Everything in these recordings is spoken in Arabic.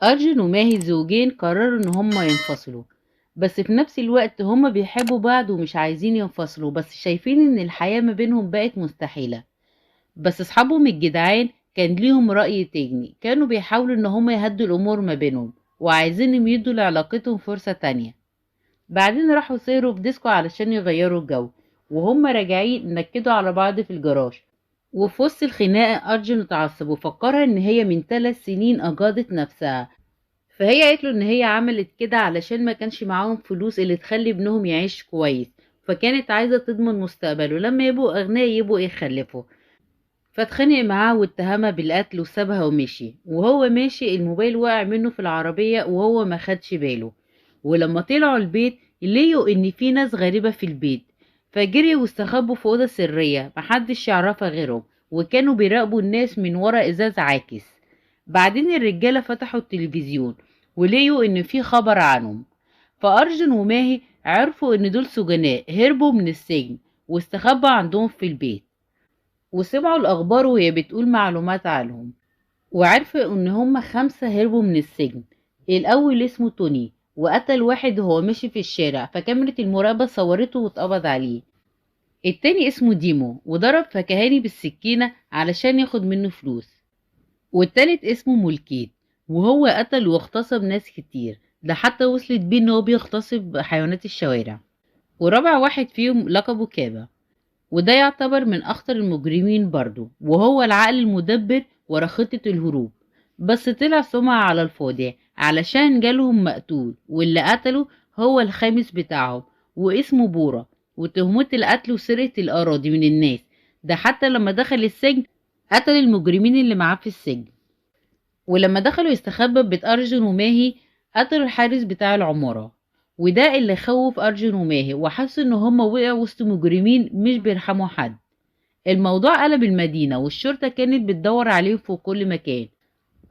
أرجن وماهي الزوجين قرروا إن هما ينفصلوا، بس في نفس الوقت هما بيحبوا بعض ومش عايزين ينفصلوا، بس شايفين إن الحياة ما بينهم بقت مستحيلة. بس أصحابهم الجدعان كان ليهم رأي تاني، كانوا بيحاولوا إن هما يهدوا الأمور ما بينهم وعايزين يدوا لعلاقتهم فرصة تانية. بعدين راحوا سهروا في ديسكو علشان يغيروا الجو، وهما راجعين نكدوا على بعض في الجراج. وفي وسط الخناقة أرجن اتعصب وفكرها إن هي من 3 سنين أجهضت نفسها، فهي قالت له ان هي عملت كده علشان ما كانش معاهم فلوس اللي تخلي ابنهم يعيش كويس، فكانت عايزة تضمن مستقبله لما يبقوا اغنياء يبقوا يخلفوا. فاتخانق معاه واتهمها بالقتل وسابها ومشي، وهو ماشي الموبايل وقع منه في العربية وهو ما خدش باله. ولما طلعوا البيت لقوا ان في ناس غريبة في البيت، فجريوا واستخبوا في أوضة سرية محدش يعرفها غيرهم، وكانوا بيراقبوا الناس من ورا ازاز عاكس. بعدين الرجالة فتحوا التلفزيون ولقوا ان في خبر عنهم، فأرجن وماهي عرفوا ان دول سجناء هربوا من السجن واستخبوا عندهم في البيت، وسمعوا الأخبار وهي بتقول معلومات عنهم، وعرفوا إن هما 5 هربوا من السجن. الأول اسمه توني وقتل واحد وهو ماشي في الشارع، فكاميرا المراقبة صورته واتقبض عليه. التاني اسمه ديمو وضرب فكهاني بالسكينة علشان ياخد منه فلوس. والتالت اسمه مولكيت وهو قتل واغتصب ناس كتير، ده حتى وصلت بيه إن هو بيغتصب حيوانات الشوارع. ورابع واحد فيهم لقبه كابا، وده يعتبر من أخطر المجرمين برضه، وهو العقل المدبر ورا خطة الهروب. بس طلع سمعة على الفاضي علشان جالهم مقتول واللي قتله هو الخامس بتاعهم واسمه بورا، وتهمة القتل وسرقة الأراضي من الناس. ده حتى لما دخل السجن قتل المجرمين اللي معاه في السجن. ولما دخلوا يستخبى بيت أرجن وماهي قتلوا الحارس بتاع العمارة، وده اللي خوف أرجن وماهي وحسوا إن هما وقعوا وسط مجرمين مش بيرحموا حد. الموضوع قلب المدينة والشرطة كانت بتدور عليهم في كل مكان.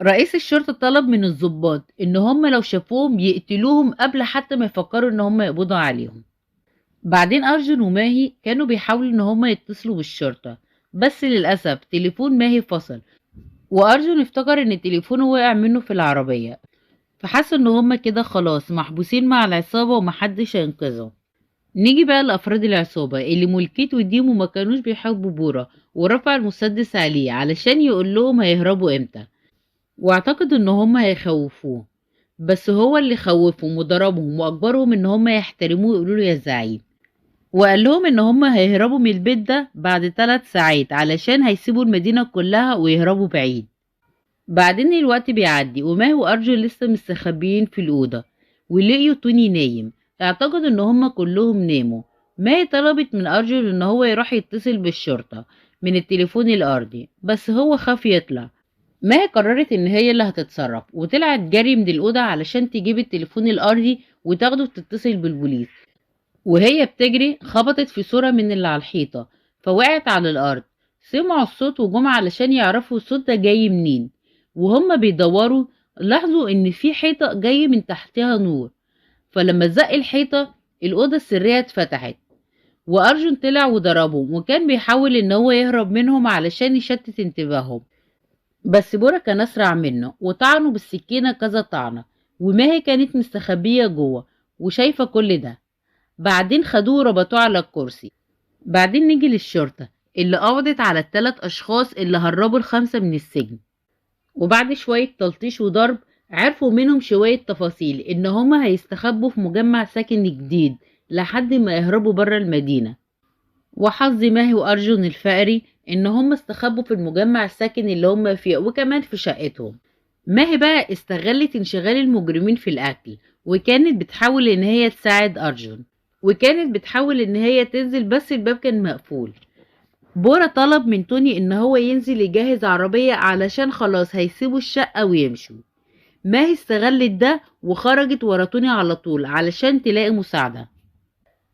رئيس الشرطة طلب من الضباط إن هما لو شافوهم يقتلوهم قبل حتى ما يفكروا إن هما يقبضوا عليهم. بعدين أرجن وماهي كانوا بيحاولوا إن هما يتصلوا بالشرطة، بس للأسف تليفون ماهي فصل، وأرجن افتكر إن تليفونه وقع منه في العربية، فحسوا ان هما كده خلاص محبوسين مع العصابة ومحدش هينقذهم. نيجي بقى لأفراد العصابة اللي مولكيت وديمو ما كانوش بيحبوا بورا، ورفع المسدس عليه علشان يقول لهم هيهربوا امتى، واعتقد ان هما هيخوفوه، بس هو اللي خوفهم وضربهم واجبرهم ان هما يحترموه ويقولوا له يا زعيم. وقال لهم ان هما هيهربوا من البيت ده بعد 3 ساعات علشان هيسيبوا المدينة كلها ويهربوا بعيد. بعدين الوقت بيعدي وماهي وأرجل لسه مستخبيين في الأوضة، ولقيوا توني نايم. اعتقدوا ان هما كلهم ناموا. ماهي طلبت من أرجل ان هو يروح يتصل بالشرطة من التليفون الأرضي، بس هو خاف يطلع. ماهي قررت ان هي اللي هتتصرف وطلعت جري من الأوضة علشان تجيب التليفون الأرضي وتاخده تتصل بالبوليس. وهي بتجري خبطت في صورة من اللي على الحيطة فوقعت على الأرض. سمعوا الصوت وجم علشان يعرفوا الصوت ده جاي منين، وهم بيدوروا لاحظوا ان في حيطة جاي من تحتها نور، فلما زق الحيطة الأوضة السرية اتفتحت، وأرجن طلع وضربهم وكان بيحاول ان هو يهرب منهم علشان يشتت انتباههم، بس بورا كان أسرع منه وطعنه بالسكينة كذا طعنة. وماهي كانت مستخبية جوه وشايفة كل ده. بعدين خدوه وربطوه على الكرسي. بعدين نيجي للشرطة اللي قبضت على ال3 أشخاص اللي هربوا ال5 من السجن، وبعد شوية تلطيش وضرب عرفوا منهم شوية تفاصيل ان هما هيستخبوا في مجمع سكن جديد لحد ما يهربوا برا المدينة. وحظ ماهي وأرجن الفقري ان هما استخبوا في المجمع السكن اللي هما فيه وكمان في شقتهم. ماهي بقى استغلت انشغال المجرمين في الأكل، وكانت بتحاول ان هي تساعد أرجن، وكانت بتحاول ان هي تنزل بس الباب كان مقفول. بورا طلب من توني ان هو ينزل يجهز عربية علشان خلاص هيسيبوا الشقة ويمشوا. ماهي استغلت ده وخرجت ورا توني على طول علشان تلاقي مساعدة،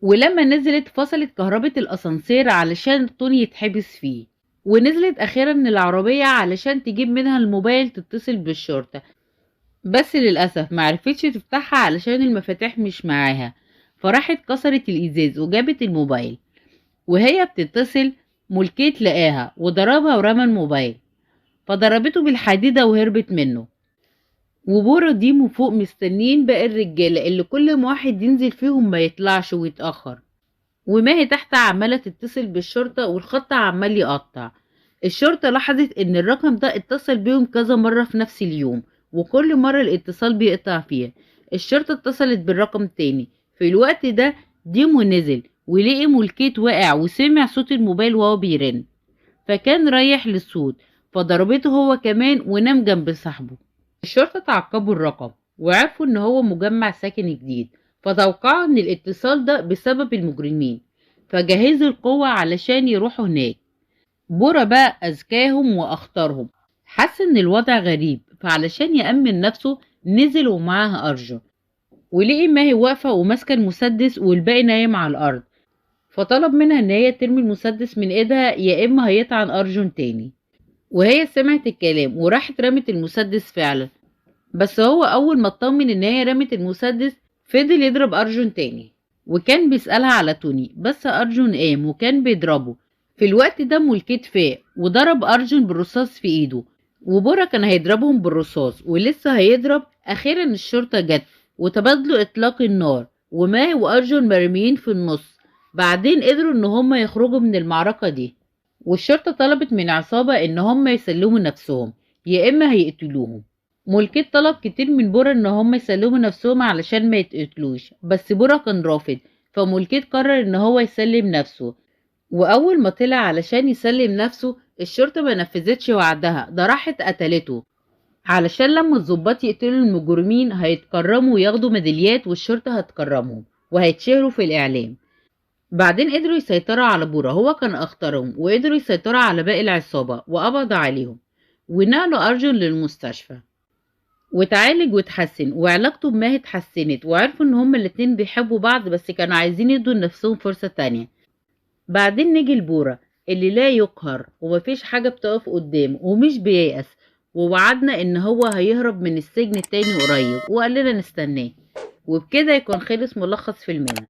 ولما نزلت فصلت كهربة الأسانسير علشان توني يتحبس فيه. ونزلت أخيرا من العربية علشان تجيب منها الموبايل تتصل بالشرطة، بس للأسف معرفتش تفتحها علشان المفاتيح مش معاها، فراحت كسرت الإزاز وجابت الموبايل. وهي بتتصل ملكيت لقاها وضربها ورمى الموبايل، فضربته بالحديدة وهربت منه. وبورا ديمو فوق مستنيين باقي الرجالة اللي كل ما واحد ينزل فيهم ما يطلعش ويتأخر. وماهي تحت عمالة تتصل بالشرطة والخط عمال يقطع. الشرطة لاحظت ان الرقم ده اتصل بيهم كذا مرة في نفس اليوم، وكل مرة الاتصال بيقطع فيها. الشرطة اتصلت بالرقم تاني. في الوقت ده ديمو نزل ولقي مولكيت واقع وسمع صوت الموبايل وهو بيرن، فكان رايح للصوت، فضربته هو كمان ونام جنب صاحبه. الشرطة تعقبوا الرقم وعرفوا ان هو مجمع سكني جديد، فتوقعوا ان الاتصال ده بسبب المجرمين، فجهزوا القوة علشان يروحوا هناك. بورا بقى أذكاهم وأخطرهم، حس إن الوضع غريب، فعلشان يأمن نفسه نزل ومعاها أرجل، ولقي ماهي واقفة وماسكة المسدس والباقي نايم على الأرض، فطلب منها إن هي ترمي المسدس من إيدها يا إما هيطعن أرجون تاني. وهي سمعت الكلام وراحت رمت المسدس فعلا، بس هو أول ما اطمن إن هي رمت المسدس فضل يضرب أرجون تاني، وكان بيسألها على توني، بس أرجون قام وكان بيضربه. في الوقت ده مولكيت فاق وضرب أرجون بالرصاص في إيده، وبورا كان هيضربهم بالرصاص ولسه هيضرب. أخيرا الشرطة جت وتبادلوا إطلاق النار، وماهي وأرجون مرميين في النص. بعدين قدروا إن هما يخرجوا من المعركة دي، والشرطة طلبت من عصابة إن هما يسلموا نفسهم يا إما هيقتلوهم. مولكيت طلب كتير من بورا ان هم يسلموا نفسهم علشان ما يتقتلوش، بس بورا كان رافض، فمولكيت قرر ان هو يسلم نفسه. واول ما طلع علشان يسلم نفسه الشرطة ما نفذتش وعدها، ده راحت قتلته، علشان لما الضباط يقتلوا المجرمين هيتكرموا وياخدوا ميداليات والشرطة هتكرمهم وهيتشهروا في الاعلام. بعدين قدروا يسيطروا على بورا، هو كان اخطرهم، وقدروا يسيطروا على باقي العصابة وقبضوا عليهم ونقلوا ارجل للمستشفى وتعالج وتحسن، وعلاقته بماهي اتحسنت، وعرفوا ان هما الاتنين بيحبوا بعض بس كانوا عايزين يدوا لنفسهم فرصة تانية. بعدين نيجي لبورا اللي لا يقهر ومفيش حاجة بتقف قدامه ومش بييأس، ووعدنا ان هو هيهرب من السجن التاني قريب وقال لنا نستناه. وبكده يكون خلص ملخص فيلمنا.